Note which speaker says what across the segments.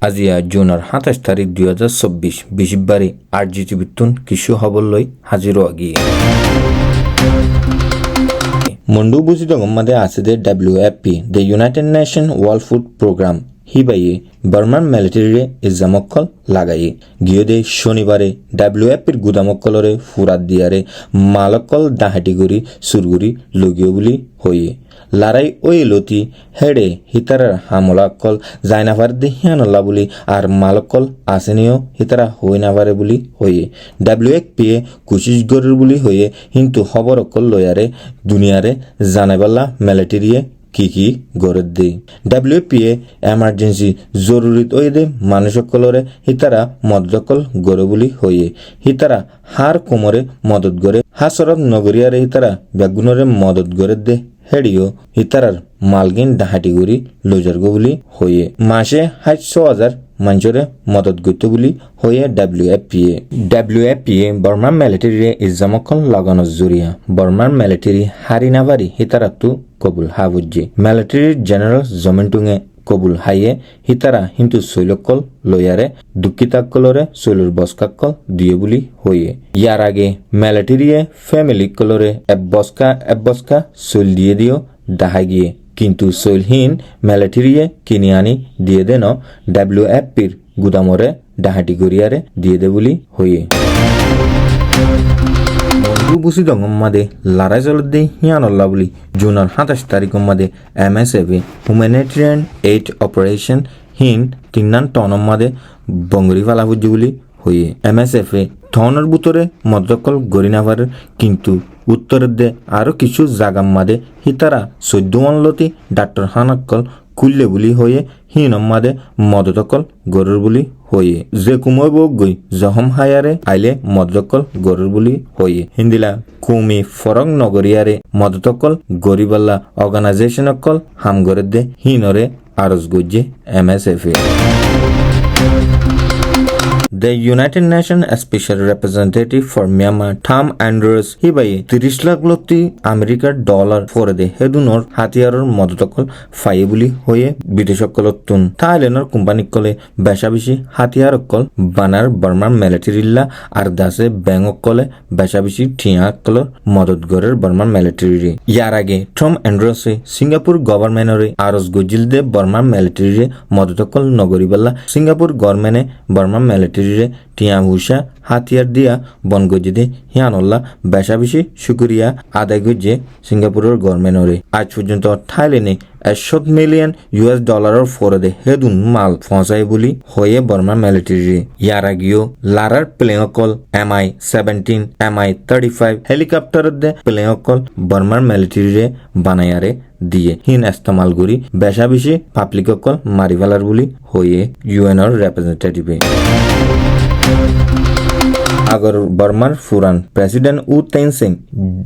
Speaker 1: আজিয়া জুনৰ ২৭ তাৰিখ ২০২৪ বিশিবাৰে RGTV-তুন কিছু খবৰ লৈ হাজিৰ আগিয়ে মন্ডু বুজিত গম্মাদে আছে দে WFP the United Nation World Food Programme হিবাইয়ে বার্মান মিলিটারিরে ইজামক্কল লাগাইয়ে গিয়ে দে শনিবারে WFPর গুদামক্কলরে ফুরাত দিয়ারে মালক্কল ডাহাটিগুড়ি সুরগুড়ি লগিয়ে বুলি হইয়ে লড়াই ওই লতি হেডে হিতারার হামলাক্কল জাইনাভার দেহিয়ানল্লা বুলি আর মালক্কল আসেনিও হিতারা হই নাভারে বুলি হইয়ে WFP কোশিশ গরুর বুলি হইয়ে কিন্তু খবর অকল লয়ারে দুনিয়ারে জানাইবাল্লা মিলিটারিয়ে কি গড়ে দে WFP এমার্জেন্সি জরুরিত ওই দে মানুষকলরে হিতারা মদকল গড়ে বুলি হইয়ে হিতারা হার কোমরে মদত গড়ে হাসরত নগরিয়ারে হিতারা বেগুনরে মদত গড়ে দে হেডিও হিতারার মালগিন ডাহাটিগুড়ি লজারগো বুলি হইয়ে মাসে ৭০০,০০০ মানুষরে মদত গইত বুলি হইয়ে WFP বর্মার মিলিটারিরে ইজামকল লাগানোর জরিয়া বর্মার মিলিটারি হারি নাবারি হিতারাকতু কবুল হাবুজ্জি মিলিটারির জেনারেল জমিনটুঙে কবুল হাইয়ে হিতারা হিন্তু শৈলকল লয়ারে দুঃখিতাকলরে শৈলর বস্কাকল দিয়ে বুলি হইয়ে ইয়ার আগে মিলিটারিয়ে ফ্যামিলি কলরে এবস্কা শৈল দিয়ে দিও ডাহাই গিয়ে কিন্তু শৈলহীন মিলিটারিয়ে কিনে আনি দিয়ে দেন WFPর গুদামরে ডাহাটি গড়িয়ারে দিয়ে দে বুলি হইয়ে বুসি দঙ্গম্মাদে লড়াই চলত দে হিয়ানল্লা বুলি জুনের ২৭ তারিখ মাদে MSF হিউম্যানিটেরিয়ান এইড অপারেশন হিন ৩ টনম্মাদে বঙ্গরি ফালাহুজি বুলি হইয়ে MSF টনের বুতরে মদ্রকল গরিনাভার কিন্তু উত্তরের দে আরো কিছু জাগাম্মাদে হিতারা ১৪ অনলতি ডাক্তার হানাক্কল কুল্লে বুলি হয়ে হিনম্মাদে মদতকল গরুর বুলি হয়ে যে কুময় বই জহম হায়ারে আইলে মদতকল গরুর বুলি হয়ে হিন্দিলা কুমি ফরং নগরিয়ারে মদতকল গরিবাল্লা অর্গানাইজেশনকল হামগরে দে হিনরে আরজ গজ্জে MSF The United Nations Special Representative for Myanmar Tom Andrews হিবাই ৩০ lakh লতি আমেরিকার ডলার ফরে দে হেদুনর হাতিয়ারর মদতকল ফাইয়ে বুলি হয়ে বিদেশকলতুন থাইল্যান্ডর কোম্পানিকলে বেশা বেশি হাতিয়ারকল বানার বর্মার মিলিটারিল্লা আর দাসে ব্যাংকলে বেশা বেশি ঠিয়াকলর মদত গরের বর্মার মিলিটারিরে ইয়ার আগে টম অ্যান্ড্রুসে সিঙ্গাপুর গভর্নমেন্টরে আরজ গজিল দে বর্মার মিলিটারিরে মদতকল নগরিবাল্লা সিঙ্গাপুর গভর্নমেন্টে বর্মার মিলিটারি টিয়া ভূষা হাতিয়ার দিয়া বন গজিদে হিয়ানল্লা বেশা বেশি শুক্রিয়া আদায় গজে সিঙ্গাপুরের গভর্নমেন্টরে আজ পর্যন্ত থাইল্যান্ডে $100 মিলিয়ন ফরে দে হেদুন মাল পৌঁছায় বুলি হয়ে বর্মার মিলিটারি ইয়ার আগেও লারার প্লেনকল MI-17 MI-35 হেলিকপ্টার দে প্লেনকল বর্মার মিলিটারিরে বানায়ারে দিয়ে হিন ইস্তেমাল করি বেশা বেশি পাবলিককল মারি ফেলার বুলি হয়ে UN-র রিপ্রেজেন্টেটিভে আগর বর্মার ফুরান প্রেসিডেন্ট উ তেন সিং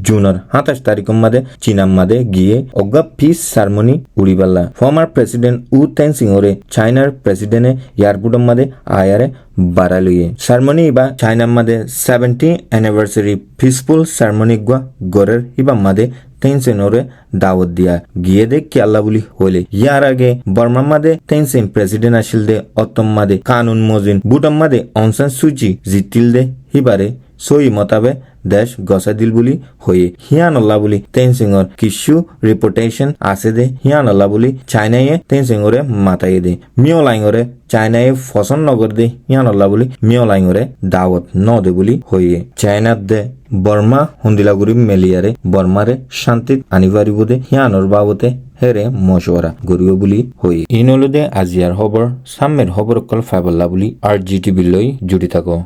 Speaker 1: জুনের ২৭ তারিখ মাদে চীনাম মাদে গিয়ে অজ্ঞা পিস সারমনি উড়িবাল্লা ফর্মার প্রেসিডেন্ট উ তেন সিং ওরে চাইনার প্রেসিডেন্টে এয়ারপোর্ট মাদে আয়ারে বারালুয়ে সারমনি বা চাইনাম মাদে 70th অ্যানিভার্সারি পিসফুল সারমনি গরের হিবা মাদে তেনসেনরে দাওয়াত দিয়া গিয়ে দে কি আল্লাহ বুলি হইলে ইয়ার আগে বর্মা মাদে তেনসেন প্রেসিডেন্ট আসিল দে অতম মাদে কানুন মজিন বুটাম মাদে অং সান সুচি জিতিল দে হিবারে সই মতাবে দেশ গসা দিল বুলি হয়ে হিয়ানল্লা বুলি তেনসিংর কিছু রিপুটেশন আছে দে হিয়ানল্লা বুলি চাইনায়ে তেনসিংরে মাতায়ে দে মিওলাইংরে চাইনায়ে ফসন নগর দে হিয়ানল্লা বুলি মিওলাইংরে দাওয়াত ন দে বুলি হয়ে চাইনাত দে বর্মা হুন্দিলাগুড়ি মেলিয়ারে বর্মারে শান্তিত আনিবারিব দে হিয়ানর বাবতে হেরে মশওয়ারা গরিব বুলি হয়ে ইনলদে আজিয়ার খবর সাম্যের খবর কল ফাইবাল্লা বুলি RGTV লৈ জুড়ি থাকো।